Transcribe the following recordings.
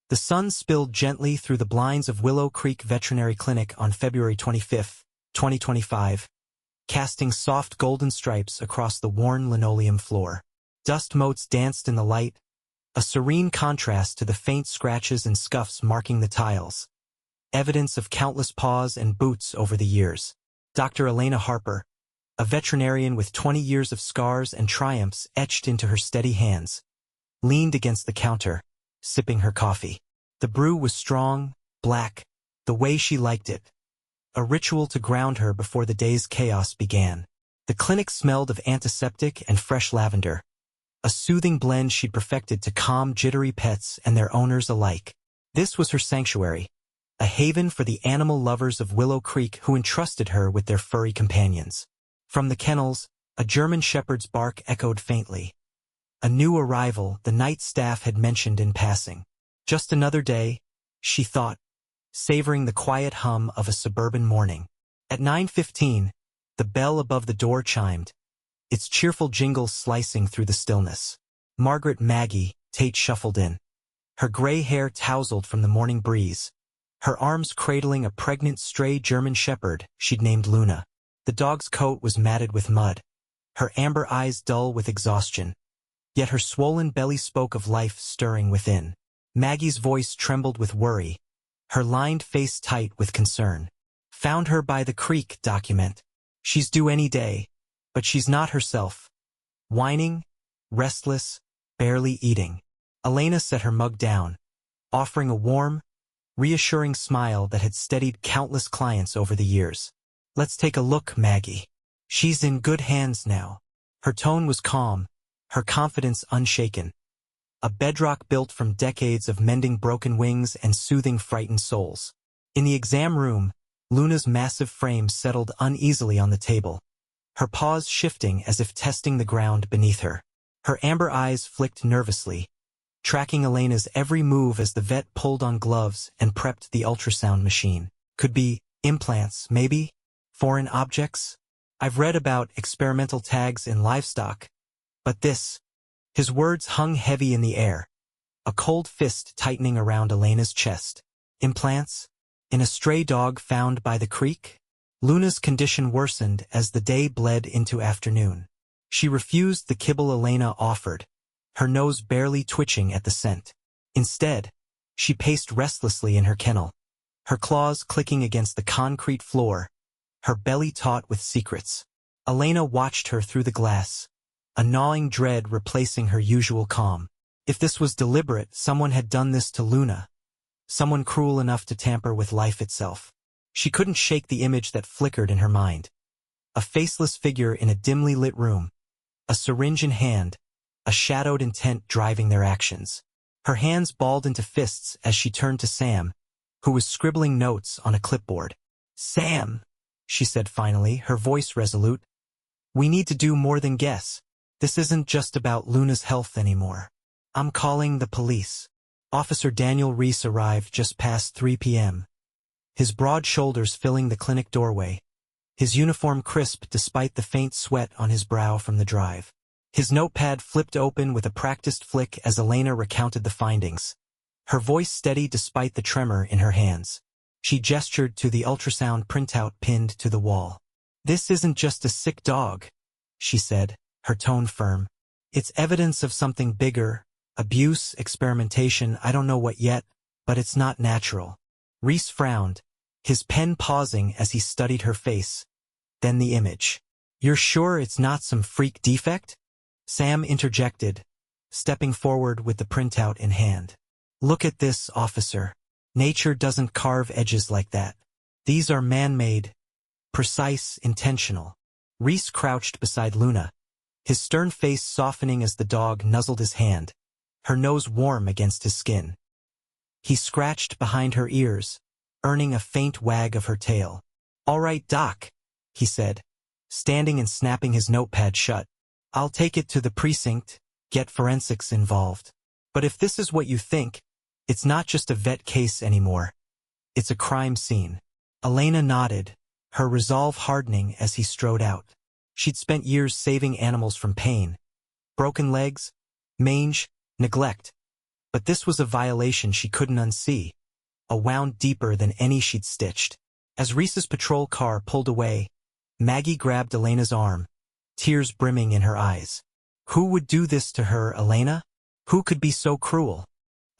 The sun spilled gently through the blinds of Willow Creek Veterinary Clinic on February 25, 2025, casting soft golden stripes across the worn linoleum floor. Dust motes danced in the light, a serene contrast to the faint scratches and scuffs marking the tiles, evidence of countless paws and boots over the years. Dr. Elena Harper, a veterinarian with 20 years of scars and triumphs etched into her steady hands, leaned against the counter, sipping her coffee. The brew was strong, black, the way she liked it, a ritual to ground her before the day's chaos began. The clinic smelled of antiseptic and fresh lavender, a soothing blend she'd perfected to calm jittery pets and their owners alike. This was her sanctuary, a haven for the animal lovers of Willow Creek who entrusted her with their furry companions. From the kennels, a German shepherd's bark echoed faintly. A new arrival the night staff had mentioned in passing. Just another day, she thought, savoring the quiet hum of a suburban morning. At 9:15, the bell above the door chimed, its cheerful jingle slicing through the stillness. Margaret Maggie Tate shuffled in, her gray hair tousled from the morning breeze, her arms cradling a pregnant stray German shepherd she'd named Luna. The dog's coat was matted with mud, her amber eyes dull with exhaustion, yet her swollen belly spoke of life stirring within. Maggie's voice trembled with worry, her lined face tight with concern. Found her by the creek document. She's due any day, but she's not herself. Whining, restless, barely eating. Elena set her mug down, offering a warm, reassuring smile that had steadied countless clients over the years. Let's take a look, Maggie. She's in good hands now. Her tone was calm, her confidence unshaken. A bedrock built from decades of mending broken wings and soothing frightened souls. In the exam room, Luna's massive frame settled uneasily on the table, her paws shifting as if testing the ground beneath her. Her amber eyes flicked nervously, tracking Elena's every move as the vet pulled on gloves and prepped the ultrasound machine. Could be implants, maybe? Foreign objects? I've read about experimental tags in livestock, but this... His words hung heavy in the air, a cold fist tightening around Elena's chest. Implants? In a stray dog found by the creek? Luna's condition worsened as the day bled into afternoon. She refused the kibble Elena offered, her nose barely twitching at the scent. Instead, she paced restlessly in her kennel, her claws clicking against the concrete floor, her belly taut with secrets. Elena watched her through the glass, a gnawing dread replacing her usual calm. If this was deliberate, someone had done this to Luna. Someone cruel enough to tamper with life itself. She couldn't shake the image that flickered in her mind. A faceless figure in a dimly lit room, a syringe in hand, a shadowed intent driving their actions. Her hands balled into fists as she turned to Sam, who was scribbling notes on a clipboard. "Sam," she said finally, her voice resolute, "we need to do more than guess. This isn't just about Luna's health anymore. I'm calling the police." Officer Daniel Reese arrived just past 3 p.m., his broad shoulders filling the clinic doorway, his uniform crisp despite the faint sweat on his brow from the drive. His notepad flipped open with a practiced flick as Elena recounted the findings, her voice steady despite the tremor in her hands. She gestured to the ultrasound printout pinned to the wall. "This isn't just a sick dog," she said, her tone firm. "It's evidence of something bigger, abuse, experimentation, I don't know what yet, but it's not natural." Reese frowned, his pen pausing as he studied her face. Then the image. "You're sure it's not some freak defect?" Sam interjected, stepping forward with the printout in hand. "Look at this, officer. Nature doesn't carve edges like that. These are man-made, precise, intentional." Reese crouched beside Luna, his stern face softening as the dog nuzzled his hand, her nose warm against his skin. He scratched behind her ears, earning a faint wag of her tail. "All right, Doc," he said, standing and snapping his notepad shut. "I'll take it to the precinct, get forensics involved. But if this is what you think, it's not just a vet case anymore. It's a crime scene." Elena nodded, her resolve hardening as he strode out. She'd spent years saving animals from pain, broken legs, mange, neglect. But this was a violation she couldn't unsee, a wound deeper than any she'd stitched. As Reese's patrol car pulled away, Maggie grabbed Elena's arm, tears brimming in her eyes. Who would do this to her, Elena? Who could be so cruel?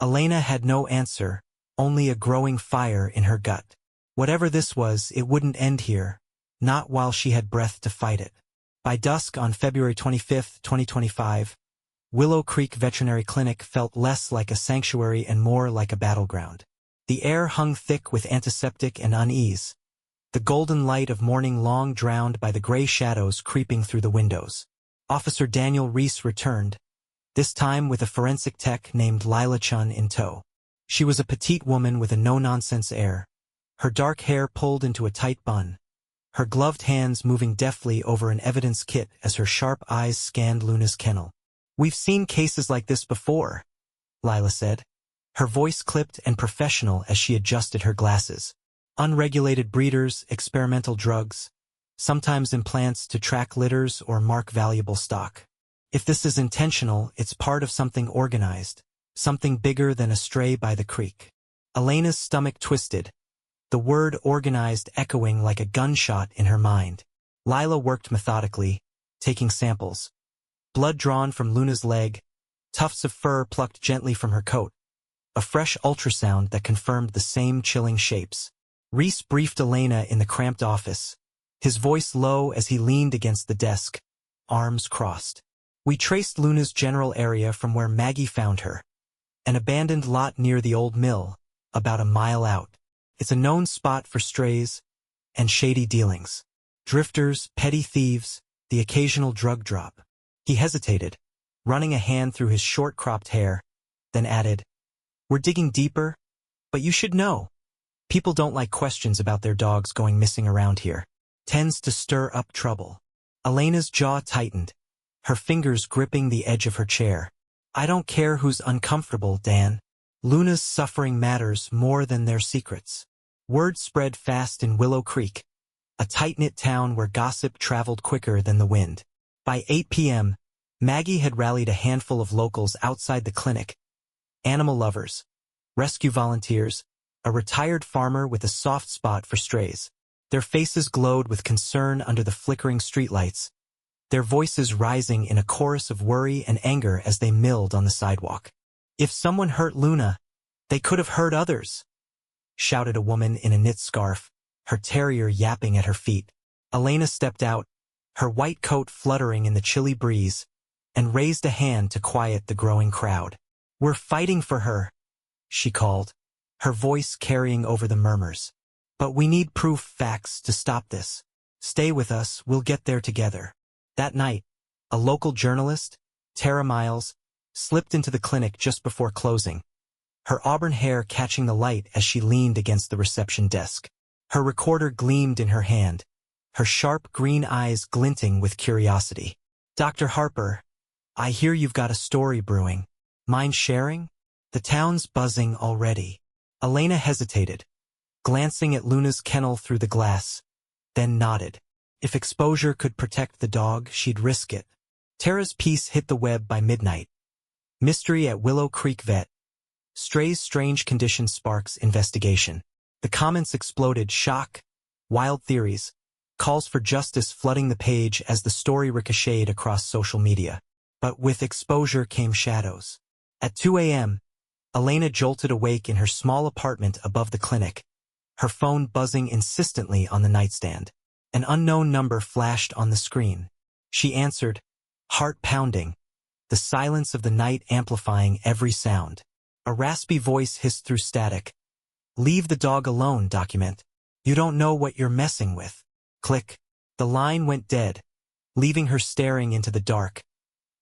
Elena had no answer, only a growing fire in her gut. Whatever this was, it wouldn't end here, not while she had breath to fight it. By dusk on February 25, 2025, Willow Creek Veterinary Clinic felt less like a sanctuary and more like a battleground. The air hung thick with antiseptic and unease, the golden light of morning long drowned by the gray shadows creeping through the windows. Officer Daniel Reese returned, this time with a forensic tech named Lila Chun in tow. She was a petite woman with a no-nonsense air, her dark hair pulled into a tight bun, her gloved hands moving deftly over an evidence kit as her sharp eyes scanned Luna's kennel. "We've seen cases like this before," Lila said, her voice clipped and professional as she adjusted her glasses. "Unregulated breeders, experimental drugs, sometimes implants to track litters or mark valuable stock. If this is intentional, it's part of something organized, something bigger than a stray by the creek." Elena's stomach twisted, the word organized echoing like a gunshot in her mind. Lila worked methodically, taking samples. Blood drawn from Luna's leg, tufts of fur plucked gently from her coat, a fresh ultrasound that confirmed the same chilling shapes. Reese briefed Elena in the cramped office, his voice low as he leaned against the desk, arms crossed. "We traced Luna's general area from where Maggie found her, an abandoned lot near the old mill, about a mile out. It's a known spot for strays and shady dealings. Drifters, petty thieves, the occasional drug drop." He hesitated, running a hand through his short-cropped hair, then added, "We're digging deeper, but you should know. People don't like questions about their dogs going missing around here. Tends to stir up trouble." Elena's jaw tightened, her fingers gripping the edge of her chair. "I don't care who's uncomfortable, Dan. Luna's suffering matters more than their secrets." Word spread fast in Willow Creek, a tight-knit town where gossip traveled quicker than the wind. By 8 p.m., Maggie had rallied a handful of locals outside the clinic, animal lovers, rescue volunteers, a retired farmer with a soft spot for strays. Their faces glowed with concern under the flickering streetlights, their voices rising in a chorus of worry and anger as they milled on the sidewalk. "If someone hurt Luna, they could have hurt others," shouted a woman in a knit scarf, her terrier yapping at her feet. Elena stepped out, her white coat fluttering in the chilly breeze, and raised a hand to quiet the growing crowd. "We're fighting for her," she called, her voice carrying over the murmurs. "But we need proof, facts to stop this. Stay with us, we'll get there together." That night, a local journalist, Tara Miles, slipped into the clinic just before closing, her auburn hair catching the light as she leaned against the reception desk. Her recorder gleamed in her hand, her sharp green eyes glinting with curiosity. "Dr. Harper, I hear you've got a story brewing. Mind sharing? The town's buzzing already." Elena hesitated, glancing at Luna's kennel through the glass, then nodded. If exposure could protect the dog, she'd risk it. Tara's piece hit the web by midnight. Mystery at Willow Creek Vet. Stray's strange condition sparks investigation. The comments exploded, shock, wild theories, calls for justice flooding the page as the story ricocheted across social media. But with exposure came shadows. At 2 a.m., Elena jolted awake in her small apartment above the clinic, her phone buzzing insistently on the nightstand. An unknown number flashed on the screen. She answered, heart pounding, the silence of the night amplifying every sound. A raspy voice hissed through static. "Leave the dog alone, document. You don't know what you're messing with." Click. The line went dead, leaving her staring into the dark,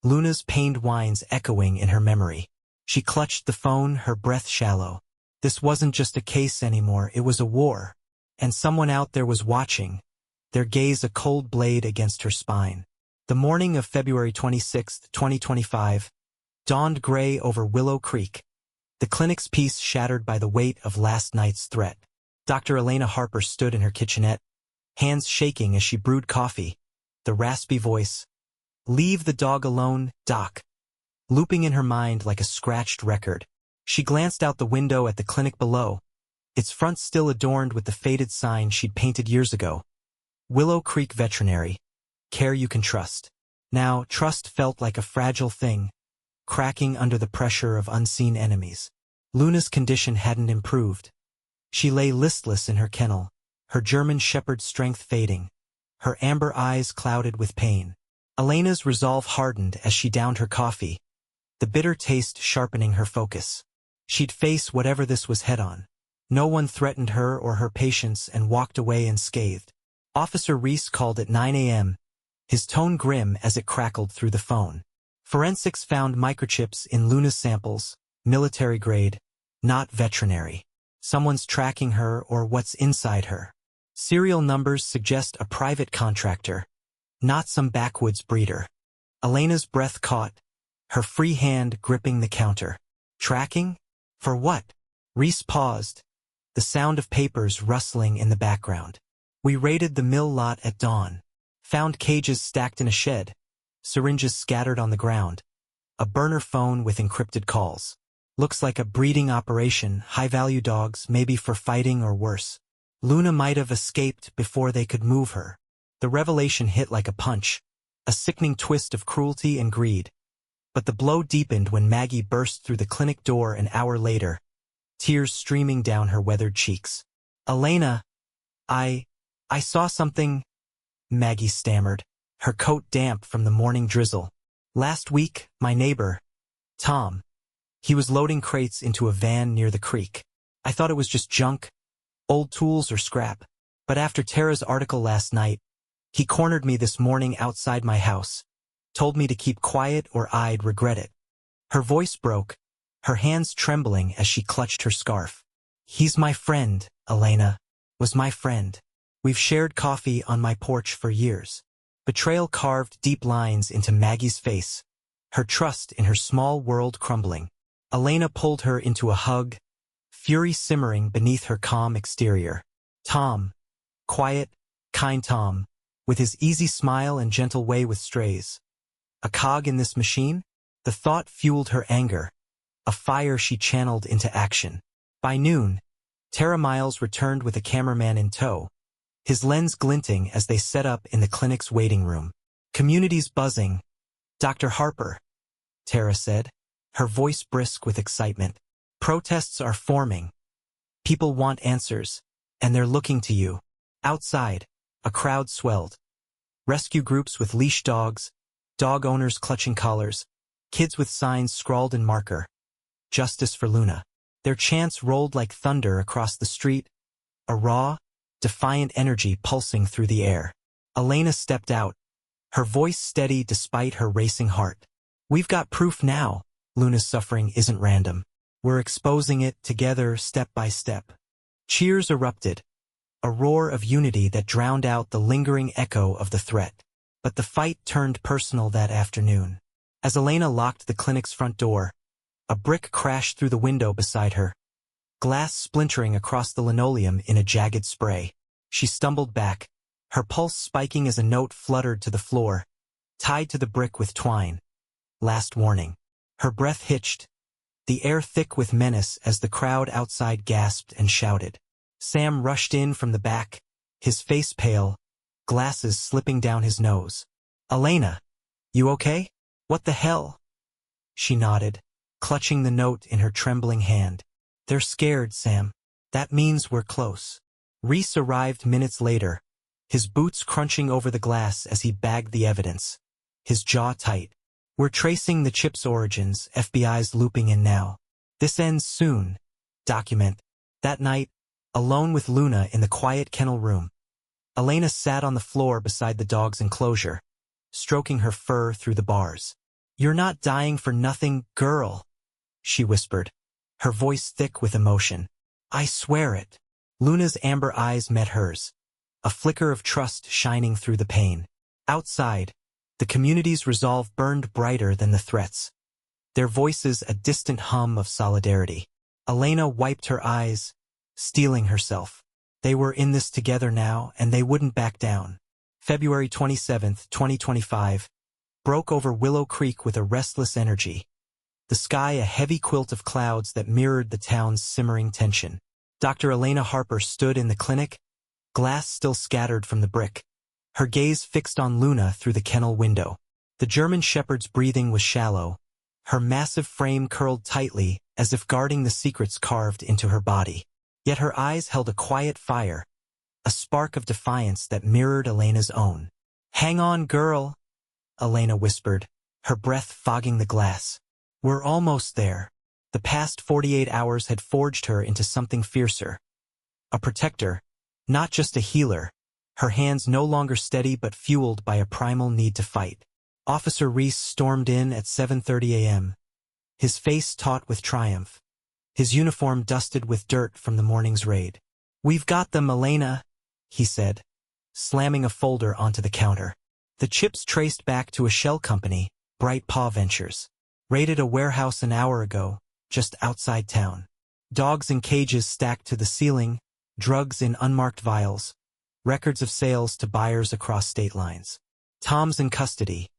Luna's pained whines echoing in her memory. She clutched the phone, her breath shallow. This wasn't just a case anymore, it was a war. And someone out there was watching, their gaze a cold blade against her spine. The morning of February 26, 2025, dawned gray over Willow Creek, the clinic's peace shattered by the weight of last night's threat. Dr. Elena Harper stood in her kitchenette, hands shaking as she brewed coffee, the raspy voice, "Leave the dog alone, Doc," looping in her mind like a scratched record. She glanced out the window at the clinic below, its front still adorned with the faded sign she'd painted years ago. Willow Creek Veterinary. Care you can trust. Now, trust felt like a fragile thing, cracking under the pressure of unseen enemies. Luna's condition hadn't improved. She lay listless in her kennel, her German shepherd strength fading, her amber eyes clouded with pain. Elena's resolve hardened as she downed her coffee, the bitter taste sharpening her focus. She'd face whatever this was head-on. No one threatened her or her patients and walked away unscathed. Officer Reese called at 9 a.m., his tone grim as it crackled through the phone. Forensics found microchips in Luna's samples, military grade, not veterinary. Someone's tracking her or what's inside her. Serial numbers suggest a private contractor, not some backwoods breeder. Elena's breath caught, her free hand gripping the counter. Tracking? For what? Reese paused, the sound of papers rustling in the background. We raided the mill lot at dawn. Found cages stacked in a shed, syringes scattered on the ground, a burner phone with encrypted calls. Looks like a breeding operation, high-value dogs, maybe for fighting or worse. Luna might have escaped before they could move her. The revelation hit like a punch, a sickening twist of cruelty and greed. But the blow deepened when Maggie burst through the clinic door an hour later, tears streaming down her weathered cheeks. Elena, I saw something, Maggie stammered, her coat damp from the morning drizzle. Last week, my neighbor, Tom, he was loading crates into a van near the creek. I thought it was just junk, old tools or scrap. But after Tara's article last night, he cornered me this morning outside my house, told me to keep quiet or I'd regret it. Her voice broke, her hands trembling as she clutched her scarf. He's my friend, Elena, was my friend. We've shared coffee on my porch for years. Betrayal carved deep lines into Maggie's face, her trust in her small world crumbling. Elena pulled her into a hug, fury simmering beneath her calm exterior. Tom, quiet, kind Tom, with his easy smile and gentle way with strays. A cog in this machine? The thought fueled her anger, a fire she channeled into action. By noon, Tara Miles returned with a cameraman in tow, his lens glinting as they set up in the clinic's waiting room. Community's buzzing. Dr. Harper, Tara said, her voice brisk with excitement. Protests are forming. People want answers, and they're looking to you. Outside, a crowd swelled. Rescue groups with leash dogs, dog owners clutching collars, kids with signs scrawled in marker. Justice for Luna. Their chants rolled like thunder across the street, a raw, defiant energy pulsing through the air. Elena stepped out, her voice steady despite her racing heart. We've got proof now. Luna's suffering isn't random. We're exposing it together step by step. Cheers erupted, a roar of unity that drowned out the lingering echo of the threat. But the fight turned personal that afternoon. As Elena locked the clinic's front door, a brick crashed through the window beside her, glass splintering across the linoleum in a jagged spray. She stumbled back, her pulse spiking as a note fluttered to the floor, tied to the brick with twine. Last warning. Her breath hitched, the air thick with menace as the crowd outside gasped and shouted. Sam rushed in from the back, his face pale, glasses slipping down his nose. Elena, you okay? What the hell? She nodded, clutching the note in her trembling hand. They're scared, Sam. That means we're close. Reese arrived minutes later, his boots crunching over the glass as he bagged the evidence, his jaw tight. We're tracing the chip's origins, FBI's looping in now. This ends soon. Document. That night, alone with Luna in the quiet kennel room, Elena sat on the floor beside the dog's enclosure, stroking her fur through the bars. You're not dying for nothing, girl, she whispered, her voice thick with emotion. I swear it. Luna's amber eyes met hers, a flicker of trust shining through the pain. Outside, the community's resolve burned brighter than the threats, their voices a distant hum of solidarity. Elena wiped her eyes, steeling herself. They were in this together now, and they wouldn't back down. February 27, 2025, broke over Willow Creek with a restless energy. the sky a heavy quilt of clouds that mirrored the town's simmering tension. Dr. Elena Harper stood in the clinic, glass still scattered from the brick, her gaze fixed on Luna through the kennel window. The German shepherd's breathing was shallow, her massive frame curled tightly as if guarding the secrets carved into her body. Yet her eyes held a quiet fire, a spark of defiance that mirrored Elena's own. "Hang on, girl," Elena whispered, her breath fogging the glass. "We're almost there." The past 48 hours had forged her into something fiercer. A protector, not just a healer, her hands no longer steady but fueled by a primal need to fight. Officer Reese stormed in at 7:30 a.m., his face taut with triumph, his uniform dusted with dirt from the morning's raid. "We've got them, Elena," he said, slamming a folder onto the counter. The chips traced back to a shell company, Bright Paw Ventures. Raided a warehouse an hour ago, just outside town. Dogs in cages stacked to the ceiling, drugs in unmarked vials, records of sales to buyers across state lines. Tom's in custody,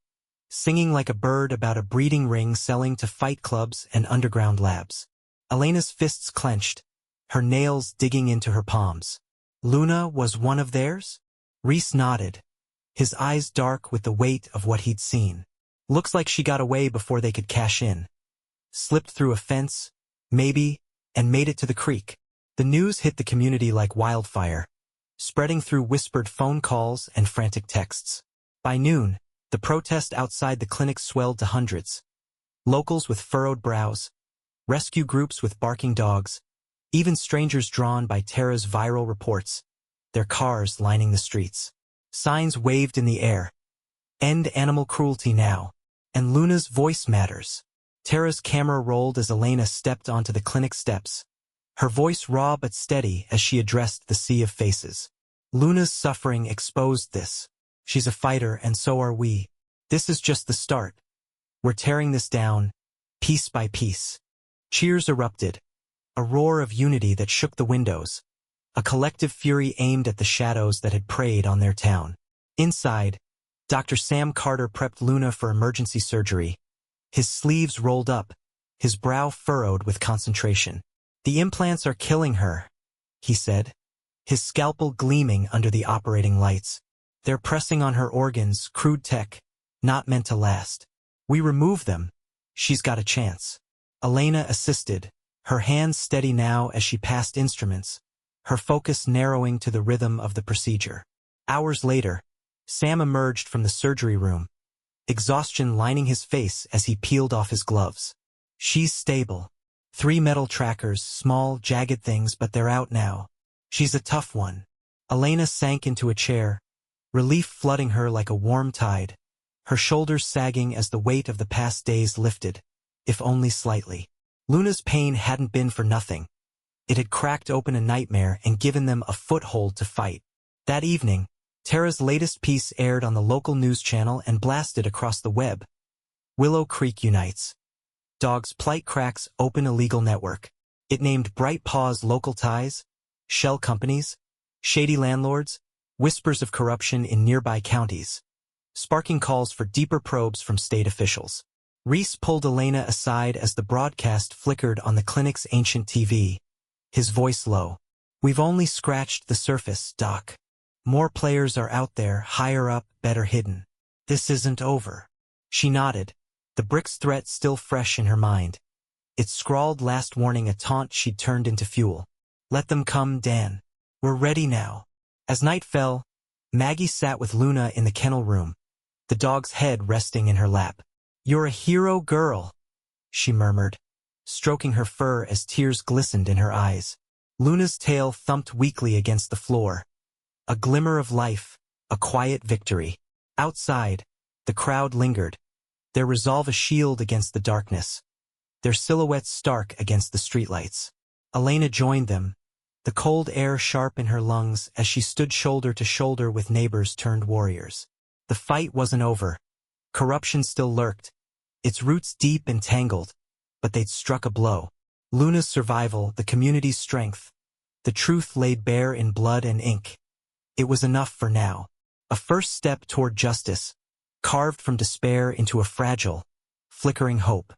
singing like a bird about a breeding ring selling to fight clubs and underground labs. Elena's fists clenched, her nails digging into her palms. Luna was one of theirs? Reese nodded, his eyes dark with the weight of what he'd seen. "Looks like she got away before they could cash in. Slipped through a fence, maybe, and made it to the creek." The news hit the community like wildfire, spreading through whispered phone calls and frantic texts. By noon, the protest outside the clinic swelled to hundreds. Locals with furrowed brows, rescue groups with barking dogs, even strangers drawn by Tara's viral reports, their cars lining the streets. Signs waved in the air. "End animal cruelty now." And Luna's voice matters. Tara's camera rolled as Elena stepped onto the clinic steps, her voice raw but steady as she addressed the sea of faces. "Luna's suffering exposed this. She's a fighter and so are we. This is just the start. We're tearing this down, piece by piece." Cheers erupted, a roar of unity that shook the windows, a collective fury aimed at the shadows that had preyed on their town. Inside, Dr. Sam Carter prepped Luna for emergency surgery, his sleeves rolled up, his brow furrowed with concentration. "The implants are killing her," he said, his scalpel gleaming under the operating lights. "They're pressing on her organs, crude tech, not meant to last. We remove them, she's got a chance." Elena assisted, her hands steady now as she passed instruments, her focus narrowing to the rhythm of the procedure. Hours later, Sam emerged from the surgery room, exhaustion lining his face as he peeled off his gloves. "She's stable. 3 metal trackers, small, jagged things, but they're out now. She's a tough one." Elena sank into a chair, relief flooding her like a warm tide, her shoulders sagging as the weight of the past days lifted, if only slightly. Luna's pain hadn't been for nothing. It had cracked open a nightmare and given them a foothold to fight. That evening, Tara's latest piece aired on the local news channel and blasted across the web. Willow Creek unites. Dog's plight cracks open a legal network. It named Bright Paw's local ties, shell companies, shady landlords, whispers of corruption in nearby counties, sparking calls for deeper probes from state officials. Reese pulled Elena aside as the broadcast flickered on the clinic's ancient TV, his voice low. "We've only scratched the surface, Doc. More players are out there, higher up, better hidden. This isn't over." She nodded, the brick's threat still fresh in her mind. Its scrawled last warning a taunt she'd turned into fuel. "Let them come, Dan. We're ready now." As night fell, Maggie sat with Luna in the kennel room, the dog's head resting in her lap. "You're a hero girl," she murmured, stroking her fur as tears glistened in her eyes. Luna's tail thumped weakly against the floor. A glimmer of life, a quiet victory. Outside, the crowd lingered, their resolve a shield against the darkness, their silhouettes stark against the streetlights. Elena joined them, the cold air sharp in her lungs as she stood shoulder to shoulder with neighbors turned warriors. The fight wasn't over. Corruption still lurked, its roots deep and tangled, but they'd struck a blow. Luna's survival, the community's strength, the truth laid bare in blood and ink. It was enough for now. A first step toward justice, carved from despair into a fragile, flickering hope.